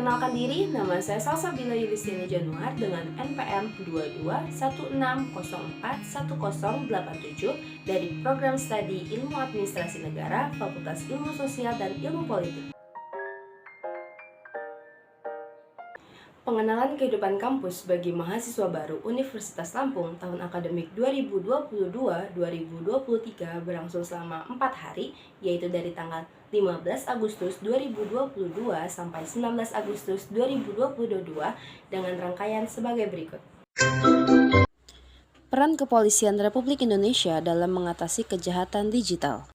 Perkenalkan diri, nama saya Salsabila Yulistiana Januar dengan NPM 2216041087 dari Program Studi Ilmu Administrasi Negara, Fakultas Ilmu Sosial dan Ilmu Politik. Pengenalan kehidupan kampus bagi mahasiswa baru Universitas Lampung tahun akademik 2022-2023 berlangsung selama 4 hari, yaitu dari tanggal 15 Agustus 2022 sampai 19 Agustus 2022 dengan rangkaian sebagai berikut. Peran Kepolisian Republik Indonesia dalam mengatasi kejahatan digital.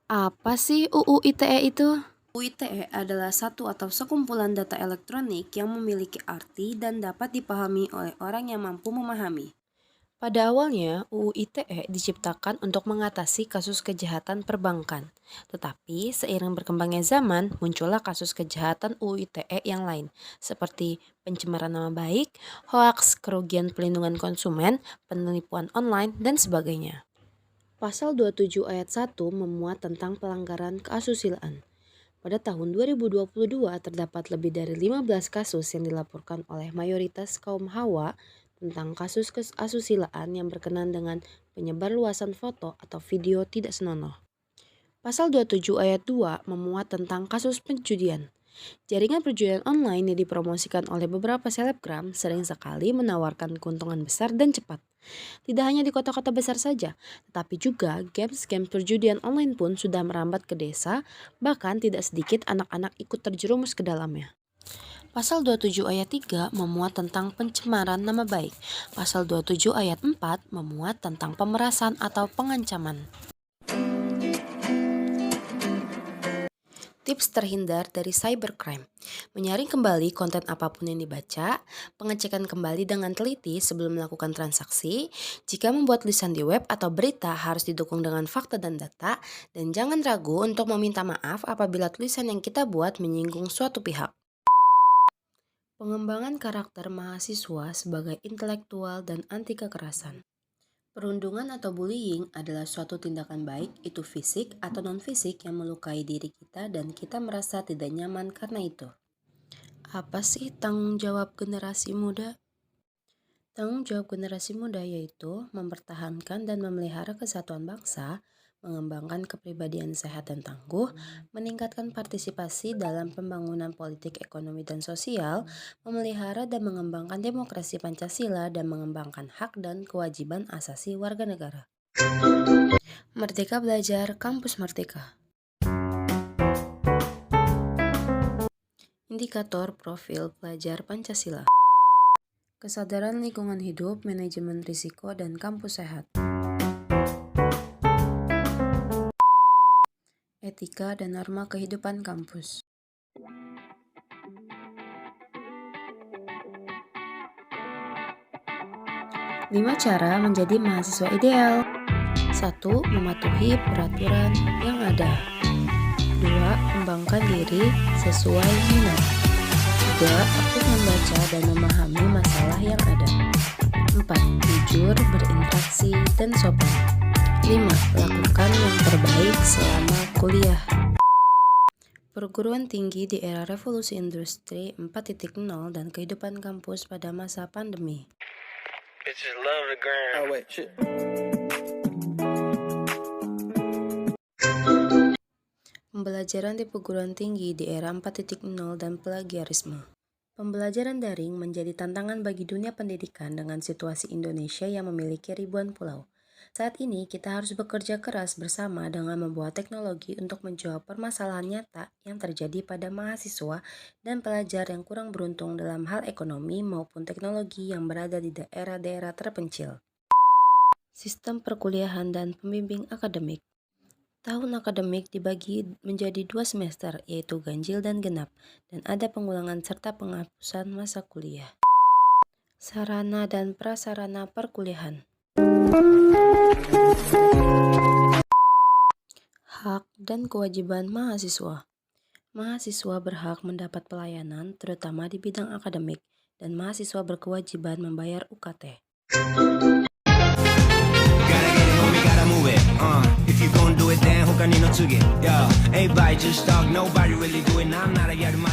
Apa sih UU ITE itu? UU ITE adalah satu atau sekumpulan data elektronik yang memiliki arti dan dapat dipahami oleh orang yang mampu memahami. Pada awalnya, UU ITE diciptakan untuk mengatasi kasus kejahatan perbankan. Tetapi, seiring berkembangnya zaman, muncullah kasus kejahatan UU ITE yang lain, seperti pencemaran nama baik, hoaks, kerugian pelindungan konsumen, penipuan online, dan sebagainya. Pasal 27 ayat 1 memuat tentang pelanggaran keasusilaan. Pada tahun 2022 terdapat lebih dari 15 kasus yang dilaporkan oleh mayoritas kaum hawa tentang kasus keasusilaan yang berkenaan dengan penyebarluasan foto atau video tidak senonoh. Pasal 27 ayat 2 memuat tentang kasus penjudian. Jaringan perjudian online yang dipromosikan oleh beberapa selebgram sering sekali menawarkan keuntungan besar dan cepat. Tidak hanya di kota-kota besar saja, tetapi juga games perjudian online pun sudah merambat ke desa, bahkan tidak sedikit anak-anak ikut terjerumus ke dalamnya. Pasal 27 ayat 3 memuat tentang pencemaran nama baik. Pasal 27 ayat 4 memuat tentang pemerasan atau pengancaman. Tips terhindar dari cybercrime. Menyaring kembali konten apapun yang dibaca, pengecekan kembali dengan teliti sebelum melakukan transaksi, jika membuat tulisan di web atau berita harus didukung dengan fakta dan data, dan jangan ragu untuk meminta maaf apabila tulisan yang kita buat menyinggung suatu pihak. Pengembangan karakter mahasiswa sebagai intelektual dan anti kekerasan. Perundungan atau bullying adalah suatu tindakan baik itu fisik atau non-fisik yang melukai diri kita dan kita merasa tidak nyaman karena itu. Apa sih tanggung jawab generasi muda? Tanggung jawab generasi muda yaitu mempertahankan dan memelihara kesatuan bangsa, mengembangkan kepribadian sehat dan tangguh, meningkatkan partisipasi dalam pembangunan politik, ekonomi, dan sosial, memelihara dan mengembangkan demokrasi Pancasila, dan mengembangkan hak dan kewajiban asasi warga negara. Merdeka Belajar Kampus Merdeka. Indikator profil pelajar Pancasila. Kesadaran lingkungan hidup, manajemen risiko, dan kampus sehat. Etika dan norma kehidupan kampus. Lima cara menjadi mahasiswa ideal. 1. Mematuhi peraturan yang ada. 2. Kembangkan diri sesuai minat. 3. Aktif membaca dan memahami masalah yang ada. 4. Jujur, berinteraksi, dan sopan. 5. Lakukan yang terbaik selama kuliah. Perguruan tinggi di era revolusi industri 4.0 dan kehidupan kampus pada masa pandemi. Pembelajaran di perguruan tinggi di era 4.0 dan plagiarisme. Pembelajaran daring menjadi tantangan bagi dunia pendidikan dengan situasi Indonesia yang memiliki ribuan pulau. Saat ini kita harus bekerja keras bersama dengan membawa teknologi untuk menjawab permasalahan nyata yang terjadi pada mahasiswa dan pelajar yang kurang beruntung dalam hal ekonomi maupun teknologi yang berada di daerah-daerah terpencil. Sistem perkuliahan dan pembimbing akademik. Tahun akademik dibagi menjadi 2 semester, yaitu ganjil dan genap, dan ada pengulangan serta penghapusan masa kuliah. Sarana dan prasarana perkuliahan. Hak dan kewajiban mahasiswa. Mahasiswa berhak mendapat pelayanan terutama di bidang akademik dan mahasiswa berkewajiban membayar UKT. If you gon' do it, then who can you not to get? Yo, everybody just talk, nobody really do it. Now I'm not a yard of my